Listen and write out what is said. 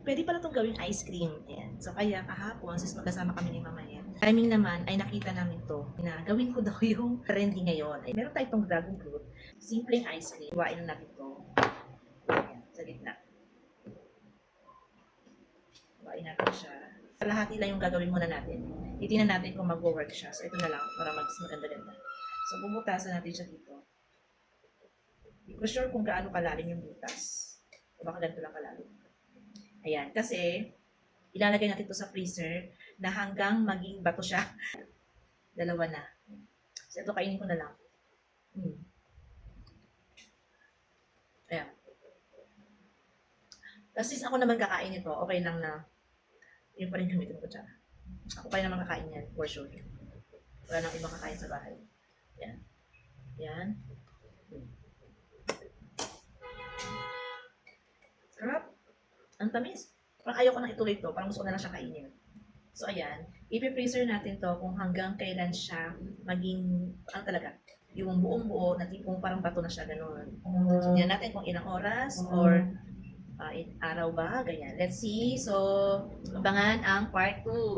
pwede pala itong gawing ice cream. Ayan. So kaya kahapon, since magkasama kami ni Mama yan, timing naman ay nakita namin to na gawin ko daw yung trendy ngayon. Ay, meron tayo itong dragon fruit, simpleng ice cream. Iwain na natin to. Ayan, sa gitna. Iwain natin siya. Kalahati lang yung gagawin muna natin. Titingnan natin kung mag-work siya. So ito na lang para maganda-ganda. So bubutasan natin siya dito. Hindi ko sure kung gaano kalalim yung butas. O baka ganito lang kalalim. Ayan, kasi ilalagay natin ito sa freezer na hanggang maging bato siya. Dalawa na. So ito kainin ko na lang. Ayan. Kasi ako naman kakain ito, okay lang na yun pa rin gamitin ko dyan. Ako pa rin naman kakain yan, for sure. Wala nang ibang kakain sa bahay. Yan. Yan. Sarap. Ang tamis. Parang ayaw ko nang ituloy ito. Parang gusto ko na lang siya kainin. So, ayan. I-freezer natin to kung hanggang kailan siya maging, ano talaga, yung buong buo na tipong parang bato na siya, gano'n. So, tingnan natin kung ilang oras or araw ba, ganyan. Let's see. So, abangan ang part 2.